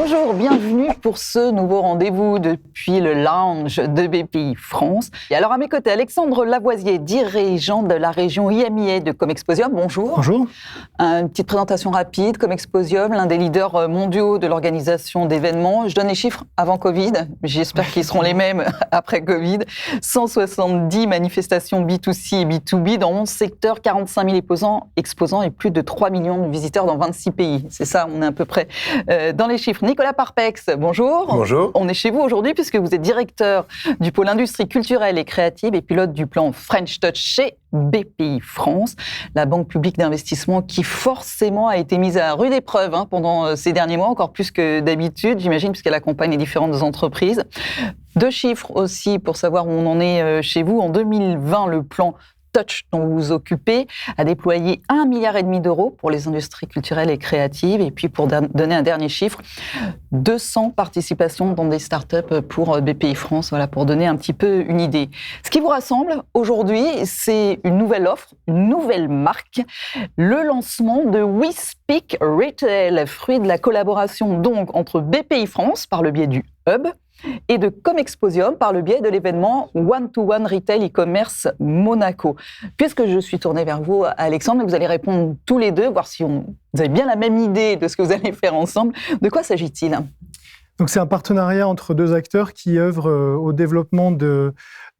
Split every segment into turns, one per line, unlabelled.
Bonjour, bienvenue pour ce nouveau rendez-vous depuis le lounge de BPI France. Et alors à mes côtés, Alexandre Lavoisier, dirigeant de la région IMIA de Comexposium. Bonjour.
Bonjour.
Une petite présentation rapide. Comexposium, l'un des leaders mondiaux de l'organisation d'événements. Je donne les chiffres avant Covid. J'espère qu'ils seront les mêmes après Covid. 170 manifestations B2C et B2B dans 11 secteurs, 45 000 exposants et plus de 3 millions de visiteurs dans 26 pays. C'est ça, on est à peu près dans les chiffres. Nicolas Parpex, bonjour.
Bonjour.
On est chez vous aujourd'hui puisque vous êtes directeur du pôle industrie culturelle et créative et pilote du plan French Touch chez BPI France, la banque publique d'investissement qui forcément a été mise à rude épreuve pendant ces derniers mois, encore plus que d'habitude, j'imagine, puisqu'elle accompagne les différentes entreprises. Deux chiffres aussi pour savoir où on en est chez vous. En 2020, le plan Touch dont vous vous occupez a déployé 1,5 milliard d'euros pour les industries culturelles et créatives. Et puis, pour donner un dernier chiffre, 200 participations dans des startups pour BPI France, voilà, pour donner un petit peu une idée. Ce qui vous rassemble aujourd'hui, c'est une nouvelle offre, une nouvelle marque, le lancement de WeSpeak Retail, fruit de la collaboration donc entre BPI France par le biais du Hub et de Comexposium par le biais de l'événement One-to-One Retail e-commerce Monaco. Puisque je suis tournée vers vous, Alexandre, vous allez répondre tous les deux, voir si vous avez bien la même idée de ce que vous allez faire ensemble. De quoi s'agit-il ?
Donc c'est un partenariat entre deux acteurs qui œuvrent au développement de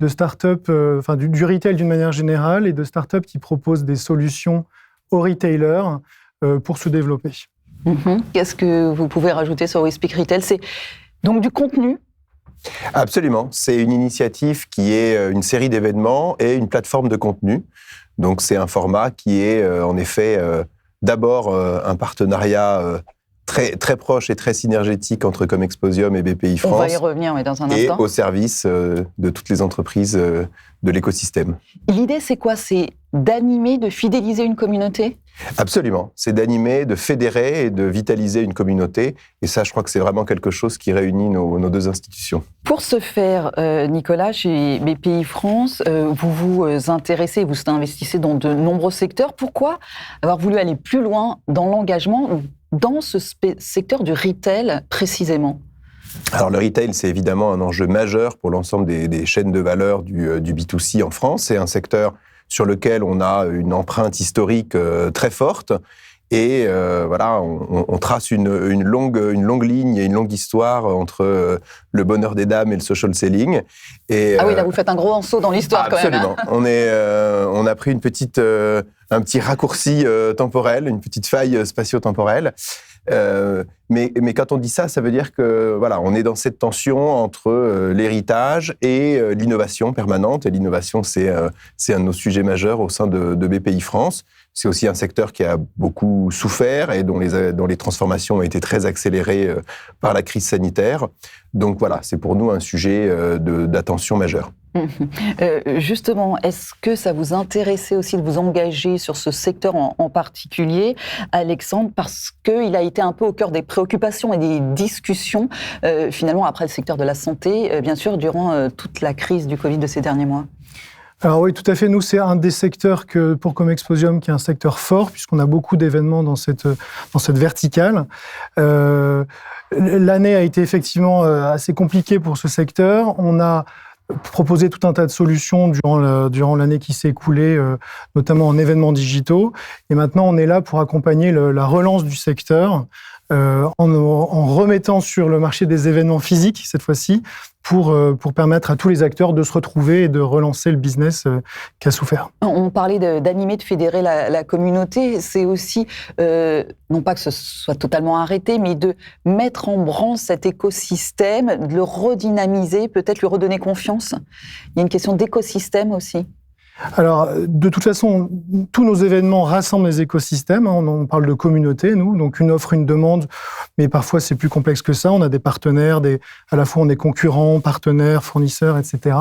start-up, du retail d'une manière générale, et de start-up qui proposent des solutions aux retailers pour se développer.
Qu'est-ce que vous pouvez rajouter sur WeSpeak Retail ? C'est donc du contenu ?
Absolument. C'est une initiative qui est une série d'événements et une plateforme de contenu. Donc, c'est un format qui est en effet d'abord un partenariat très, très proche et très synergétique entre Comexposium et BPI France.
On va y revenir dans un instant.
Et au service de toutes les entreprises de l'écosystème.
L'idée, c'est quoi ? C'est d'animer, de fidéliser une communauté ?
Absolument. C'est d'animer, de fédérer et de vitaliser une communauté. Et ça, je crois que c'est vraiment quelque chose qui réunit nos deux institutions.
Pour ce faire, Nicolas, chez BPI France, vous vous intéressez, vous investissez dans de nombreux secteurs. Pourquoi avoir voulu aller plus loin dans l'engagement dans ce secteur du retail précisément ?
Alors le retail, c'est évidemment un enjeu majeur pour l'ensemble des chaînes de valeur du B2C en France. C'est un secteur sur lequel on a une empreinte historique très forte. Et voilà, on trace une longue ligne et une longue histoire entre le bonheur des dames et le social selling. Et,
oui, là vous faites un gros saut dans l'histoire quand même.
Absolument. On a pris un petit raccourci temporel, une petite faille spatio-temporelle. Mais quand on dit ça, ça veut dire que voilà, on est dans cette tension entre l'héritage et l'innovation permanente. Et l'innovation, c'est un de nos sujets majeurs au sein de BPI France. C'est aussi un secteur qui a beaucoup souffert et dont les transformations ont été très accélérées par la crise sanitaire. Donc voilà, c'est pour nous un sujet d'attention majeure.
Justement, est-ce que ça vous intéressait aussi de vous engager sur ce secteur en particulier, Alexandre, parce qu'il a été un peu au cœur des préoccupations et des discussions, finalement, après le secteur de la santé, bien sûr, durant toute la crise du Covid de ces derniers mois ?
Alors oui, tout à fait. Nous, c'est un des secteurs pour Comexposium qui est un secteur fort, puisqu'on a beaucoup d'événements dans cette verticale. L'année a été effectivement assez compliquée pour ce secteur. On a proposé tout un tas de solutions durant l'année qui s'est écoulée, notamment en événements digitaux. Et maintenant, on est là pour accompagner la relance du secteur en remettant sur le marché des événements physiques, cette fois-ci, pour permettre à tous les acteurs de se retrouver et de relancer le business qui a souffert.
On parlait d'animer, de fédérer la communauté. C'est aussi, non pas que ce soit totalement arrêté, mais de mettre en branle cet écosystème, de le redynamiser, peut-être lui redonner confiance. Il y a une question d'écosystème aussi.
Alors, de toute façon, tous nos événements rassemblent les écosystèmes. On parle de communauté, nous, donc une offre, une demande, mais parfois c'est plus complexe que ça. On a des partenaires, à la fois on est concurrents, partenaires, fournisseurs, etc.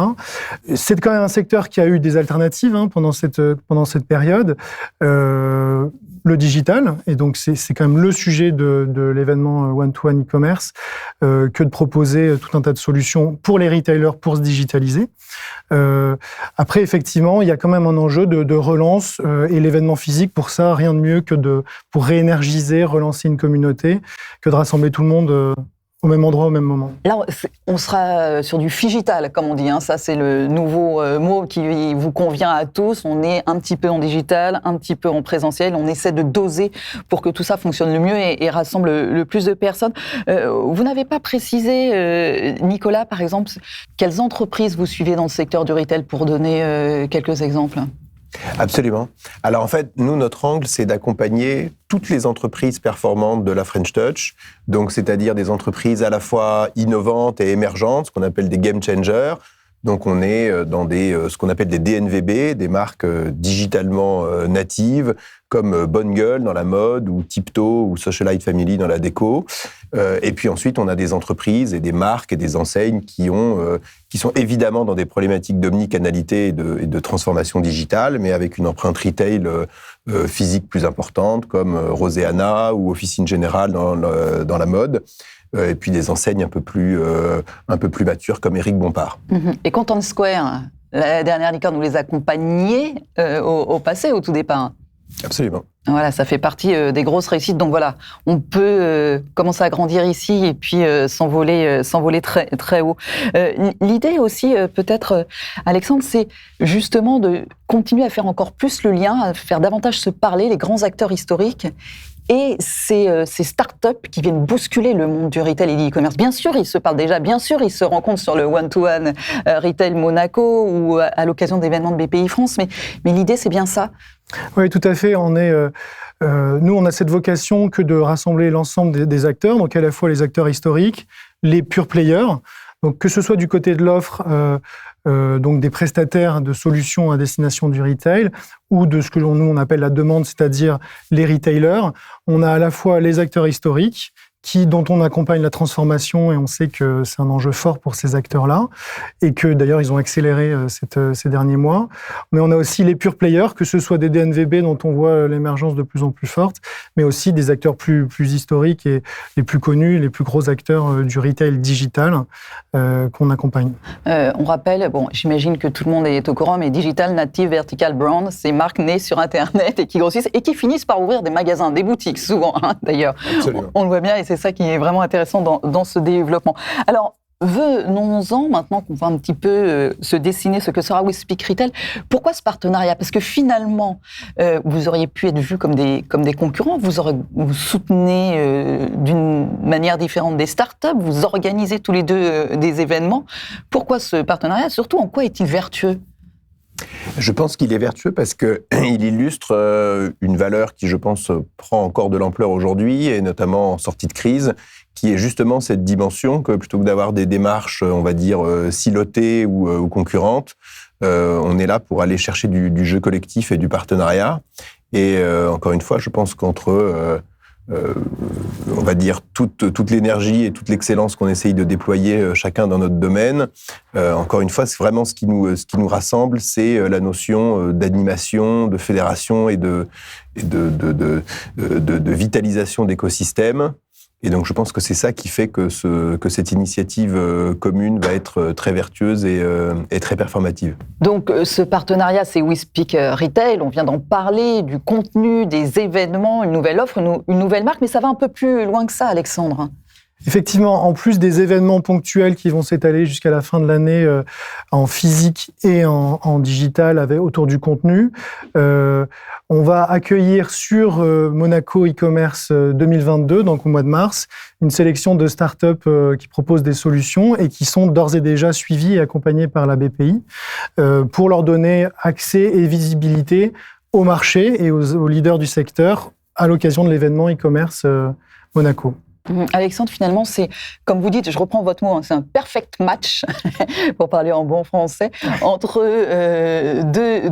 C'est quand même un secteur qui a eu des alternatives pendant cette période. Le digital, et donc c'est quand même le sujet de l'événement One-to-One e-commerce, que de proposer tout un tas de solutions pour les retailers pour se digitaliser. Après, effectivement, il y a quand même un enjeu de relance et l'événement physique, pour ça, rien de mieux que pour réénergiser, relancer une communauté, que de rassembler tout le monde au même endroit, au même moment.
Là, on sera sur du figital, comme on dit. Ça, c'est le nouveau mot qui vous convient à tous. On est un petit peu en digital, un petit peu en présentiel. On essaie de doser pour que tout ça fonctionne le mieux et rassemble le plus de personnes. Vous n'avez pas précisé, Nicolas, par exemple, quelles entreprises vous suivez dans le secteur du retail pour donner quelques exemples?
Absolument. Alors en fait, nous, notre angle, c'est d'accompagner toutes les entreprises performantes de la French Touch, donc c'est-à-dire des entreprises à la fois innovantes et émergentes, ce qu'on appelle des game changers. Donc on est dans ce qu'on appelle des DNVB, des marques digitalement natives, comme Bonne Gueule dans la mode, ou Tiptoe, ou Socialite Family dans la déco. Et puis ensuite, on a des entreprises et des marques et des enseignes qui sont évidemment dans des problématiques d'omnicanalité et de transformation digitale, mais avec une empreinte retail physique plus importante, comme Roséana ou Officine Générale dans la mode. Et puis des enseignes un peu plus matures comme Éric Bompard.
Et Content Square, la dernière licorne, vous les accompagnez au passé, au tout départ?
Absolument.
Voilà, ça fait partie des grosses réussites. Donc voilà, on peut commencer à grandir ici et puis s'envoler très, très haut. L'idée aussi, peut-être, Alexandre, c'est justement de continuer à faire encore plus le lien, à faire davantage se parler les grands acteurs historiques et ces startups qui viennent bousculer le monde du retail et du e-commerce. Bien sûr, ils se parlent déjà, bien sûr, ils se rencontrent sur le one-to-one Retail Monaco ou à l'occasion d'événements de BPI France, mais l'idée, c'est bien ça.
Oui, tout à fait. Nous, on a cette vocation que de rassembler l'ensemble des acteurs, donc à la fois les acteurs historiques, les pure players, donc que ce soit du côté de l'offre, donc des prestataires de solutions à destination du retail, ou de ce que nous on appelle la demande, c'est-à-dire les retailers. On a à la fois les acteurs historiques, dont on accompagne la transformation, et on sait que c'est un enjeu fort pour ces acteurs-là, et que d'ailleurs ils ont accéléré ces derniers mois. Mais on a aussi les pure players, que ce soit des DNVB dont on voit l'émergence de plus en plus forte, mais aussi des acteurs plus historiques et les plus connus, les plus gros acteurs du retail digital qu'on accompagne.
On rappelle, j'imagine que tout le monde est au courant, mais Digital Native Vertical Brand, c'est marques nées sur Internet et qui grossissent et qui finissent par ouvrir des magasins, des boutiques souvent, d'ailleurs.
Absolument.
On le voit bien et c'est ça qui est vraiment intéressant dans ce développement. Alors, venons-en maintenant qu'on voit un petit peu se dessiner ce que sera We Speak Retail. Pourquoi ce partenariat? Parce que finalement, vous auriez pu être vus comme des concurrents, vous soutenez d'une manière différente des startups, vous organisez tous les deux des événements. Pourquoi ce partenariat? Surtout, en quoi est-il vertueux?
Je pense qu'il est vertueux parce qu'il illustre une valeur qui, je pense, prend encore de l'ampleur aujourd'hui, et notamment en sortie de crise, qui est justement cette dimension que plutôt que d'avoir des démarches, on va dire, silotées ou concurrentes, on est là pour aller chercher du jeu collectif et du partenariat. Et encore une fois, je pense qu'entre on va dire toute l'énergie et toute l'excellence qu'on essaye de déployer chacun dans notre domaine. Encore une fois, c'est vraiment ce qui nous rassemble, c'est la notion d'animation, de fédération et de vitalisation d'écosystèmes. Et donc, je pense que c'est ça qui fait que cette initiative commune va être très vertueuse et très performative. Donc,
ce partenariat, c'est We Speak Retail. On vient d'en parler, du contenu, des événements, une nouvelle offre, une nouvelle marque. Mais ça va un peu plus loin que ça, Alexandre.
Effectivement, en plus des événements ponctuels qui vont s'étaler jusqu'à la fin de l'année en physique et en digital autour du contenu, on va accueillir sur Monaco e-commerce 2022, donc au mois de mars, une sélection de startups qui proposent des solutions et qui sont d'ores et déjà suivies et accompagnées par la BPI pour leur donner accès et visibilité au marché et aux leaders du secteur à l'occasion de l'événement e-commerce Monaco.
Alexandre, finalement, c'est, comme vous dites, je reprends votre mot, c'est un perfect match, pour parler en bon français, entre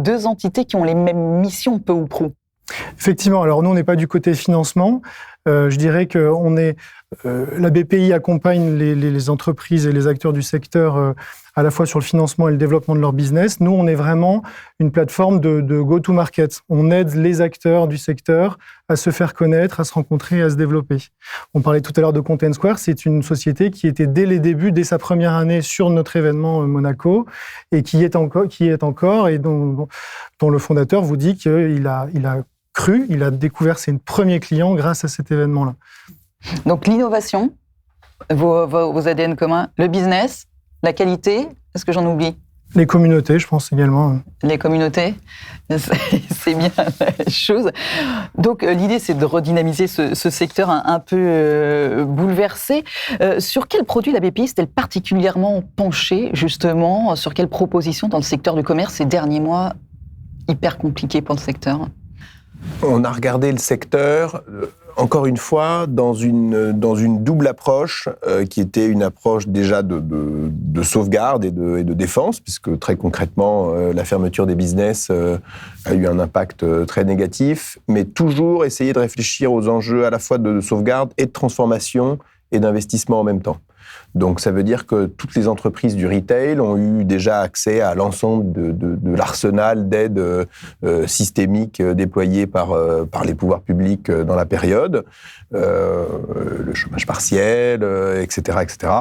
deux entités qui ont les mêmes missions, peu ou prou.
Effectivement, alors nous, on n'est pas du côté financement. Je dirais que la BPI accompagne les entreprises et les acteurs du secteur à la fois sur le financement et le développement de leur business. Nous, on est vraiment une plateforme de go-to-market. On aide les acteurs du secteur à se faire connaître, à se rencontrer et à se développer. On parlait tout à l'heure de Content Square. C'est une société qui était dès les débuts, dès sa première année sur notre événement Monaco, et qui est encore et dont le fondateur vous dit qu'il a découvert ses premiers clients grâce à cet événement-là.
Donc l'innovation, vos ADN communs? Le business, la qualité, est-ce que j'en oublie?
Les communautés, je pense également.
Les communautés, c'est bien la chose. Donc l'idée, c'est de redynamiser ce secteur un peu bouleversé. Sur quel produit la BPI s'est-elle particulièrement penchée, justement? Sur quelle proposition dans le secteur du commerce ces derniers mois hyper compliqués pour le secteur?
On a regardé le secteur, encore une fois, dans une double approche, qui était une approche déjà de sauvegarde et de défense, puisque très concrètement, la fermeture des business a eu un impact très négatif, mais toujours essayer de réfléchir aux enjeux à la fois de sauvegarde et de transformation et d'investissement en même temps. Donc ça veut dire que toutes les entreprises du retail ont eu déjà accès à l'ensemble de l'arsenal d'aides systémiques déployées par les pouvoirs publics dans la période, le chômage partiel, etc., etc.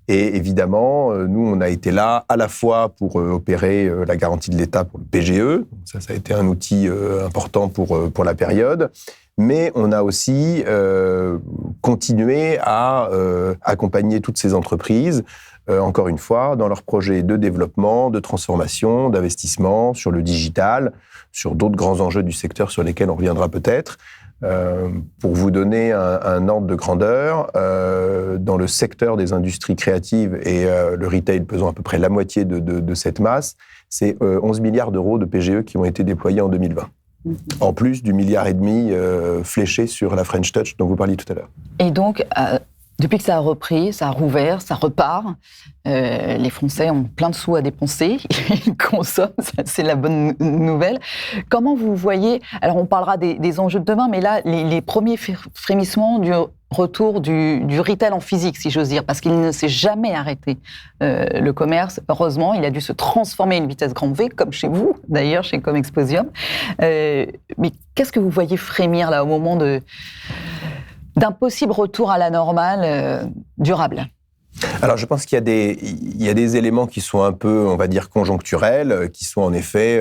Et évidemment, nous, on a été là à la fois pour opérer la garantie de l'État pour le PGE, ça a été un outil important pour la période, mais on a aussi continué à accompagner toutes ces entreprises, encore une fois, dans leurs projets de développement, de transformation, d'investissement, sur le digital, sur d'autres grands enjeux du secteur sur lesquels on reviendra peut-être. Pour vous donner un ordre de grandeur, dans le secteur des industries créatives et le retail pesant à peu près la moitié de cette masse, c'est 11 milliards d'euros de PGE qui ont été déployés en 2020. En plus du 1,5 milliard fléché sur la French Touch dont vous parliez tout à l'heure.
Et donc, depuis que ça a repris, ça a rouvert, ça repart, les Français ont plein de sous à dépenser, ils consomment, ça, c'est la bonne nouvelle. Comment vous voyez, alors on parlera des enjeux de demain, mais là, les premiers frémissements du retour du retail en physique, si j'ose dire, parce qu'il ne s'est jamais arrêté. Le commerce, heureusement, il a dû se transformer à une vitesse grand V, comme chez vous, d'ailleurs, chez Comexposium. Mais qu'est-ce que vous voyez frémir là au moment d'un possible retour à la normale durable?
Alors, je pense qu'il y a des éléments qui sont un peu, on va dire, conjoncturels, qui sont en effet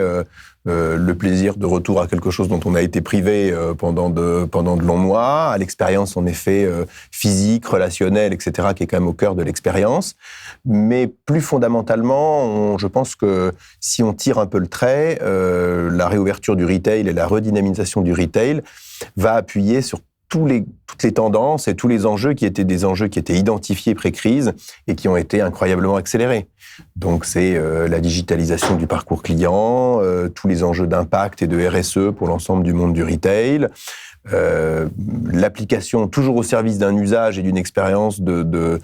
le plaisir de retour à quelque chose dont on a été privé pendant de longs mois, à l'expérience, en effet, physique, relationnelle, etc., qui est quand même au cœur de l'expérience. Mais plus fondamentalement, je pense que si on tire un peu le trait, la réouverture du retail et la redynamisation du retail va appuyer sur toutes les tendances et tous les enjeux qui étaient des enjeux qui étaient identifiés pré-crise et qui ont été incroyablement accélérés. Donc c'est la digitalisation du parcours client, tous les enjeux d'impact et de RSE pour l'ensemble du monde du retail, l'application toujours au service d'un usage et d'une expérience de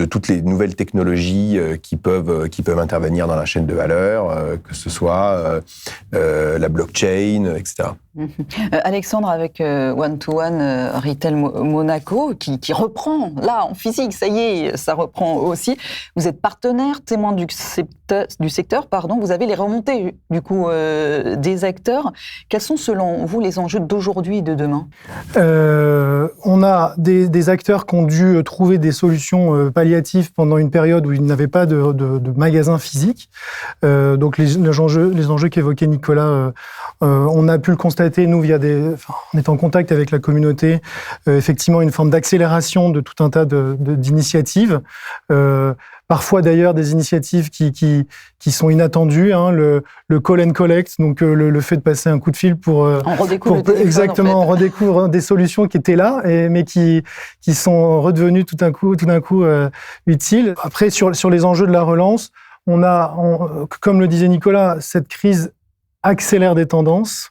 toutes les nouvelles technologies qui peuvent intervenir dans la chaîne de valeur, que ce soit la blockchain, etc.
Alexandre, avec One-to-One Retail Monaco, qui reprend, là, en physique, ça y est, ça reprend aussi. Vous êtes partenaire, témoin du secteur, vous avez les remontées, du coup, des acteurs. Quels sont, selon vous, les enjeux d'aujourd'hui et de demain?
On a des acteurs qui ont dû trouver des solutions palliatives pendant une période où ils n'avaient pas de magasin physique. Donc, les enjeux qu'évoquait Nicolas, on a pu le constater, nous, on est en contact avec la communauté, effectivement, une forme d'accélération de tout un tas d'initiatives. Parfois, d'ailleurs, des initiatives qui sont inattendues, hein, le call and collect, donc le fait de passer un coup de fil pour
on redécouvre le téléphone,
exactement,
en fait.
on redécouvre des solutions qui étaient là, mais qui sont redevenues tout d'un coup utiles. Après, sur les enjeux de la relance, comme le disait Nicolas, cette crise accélère des tendances.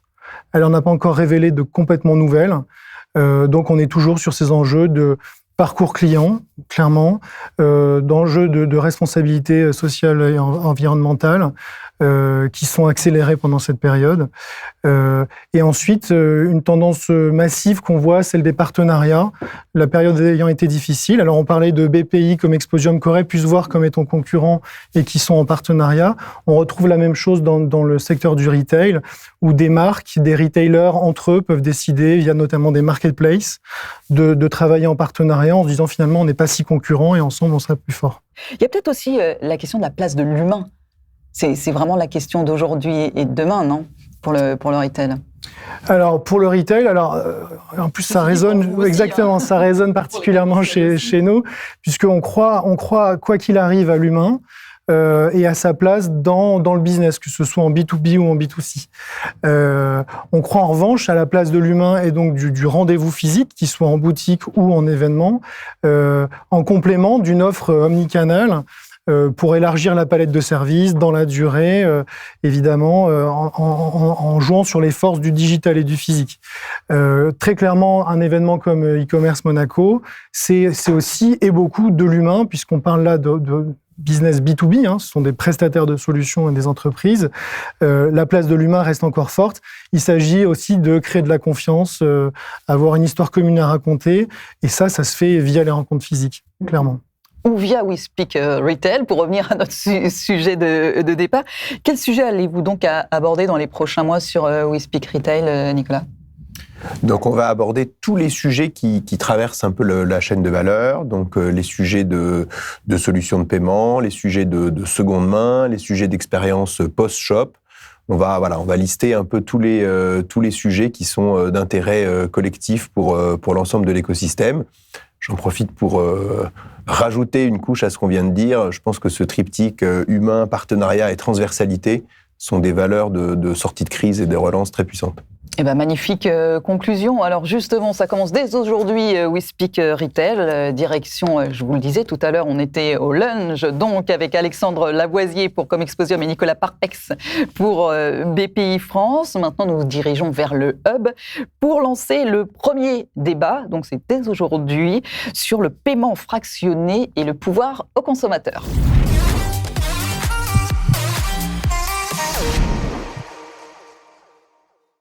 Elle n'en a pas encore révélé de complètement nouvelles. Donc, on est toujours sur ces enjeux de parcours client, clairement, d'enjeux de responsabilité sociale et environnementale qui sont accélérés pendant cette période. Et ensuite, une tendance massive qu'on voit, celle des partenariats, la période ayant été difficile. Alors, on parlait de BPI comme Exposium qu'aurait pu se voir comme étant concurrents et qui sont en partenariat. On retrouve la même chose dans le secteur du retail, où des marques, des retailers entre eux peuvent décider, via notamment des marketplaces, de travailler en partenariat en se disant finalement on n'est pas si concurrents et ensemble on sera plus fort.
Il y a peut-être aussi la question de la place de l'humain. C'est vraiment la question d'aujourd'hui et de demain, non, pour le retail?
Alors pour le retail, en plus ça résonne exactement, ça résonne particulièrement chez nous, puisqu'on croit quoi qu'il arrive à l'humain et à sa place dans le business, que ce soit en B2B ou en B2C. On croit en revanche à la place de l'humain et donc du rendez-vous physique, qu'il soit en boutique ou en événement, en complément d'une offre omnicanale. Pour élargir la palette de services dans la durée, évidemment, en jouant sur les forces du digital et du physique. Très clairement, un événement comme e-commerce Monaco, c'est aussi et beaucoup de l'humain, puisqu'on parle là de business B2B, ce sont des prestataires de solutions et des entreprises. La place de l'humain reste encore forte. Il s'agit aussi de créer de la confiance, avoir une histoire commune à raconter, et ça se fait via les rencontres physiques, clairement.
Ou via We Speak Retail, pour revenir à notre sujet de départ. Quel sujet allez-vous donc aborder dans les prochains mois sur We Speak Retail, Nicolas ?
Donc, on va aborder tous les sujets qui traversent un peu la chaîne de valeur. Donc, les sujets de solutions de paiement, les sujets de seconde main, les sujets d'expérience post-shop. On va lister un peu tous les sujets qui sont d'intérêt collectif pour l'ensemble de l'écosystème. J'en profite pour rajouter une couche à ce qu'on vient de dire. Je pense que ce triptyque humain, partenariat et transversalité sont des valeurs de sortie de crise et de relance très puissantes.
Eh ben, magnifique conclusion. Alors justement, ça commence dès aujourd'hui, We Speak Retail. Direction, je vous le disais tout à l'heure, on était au lunch, donc avec Alexandre Lavoisier pour Comexposium et Nicolas Parpex pour BPI France. Maintenant, nous nous dirigeons vers le hub pour lancer le premier débat, donc c'est dès aujourd'hui, sur le paiement fractionné et le pouvoir aux consommateurs.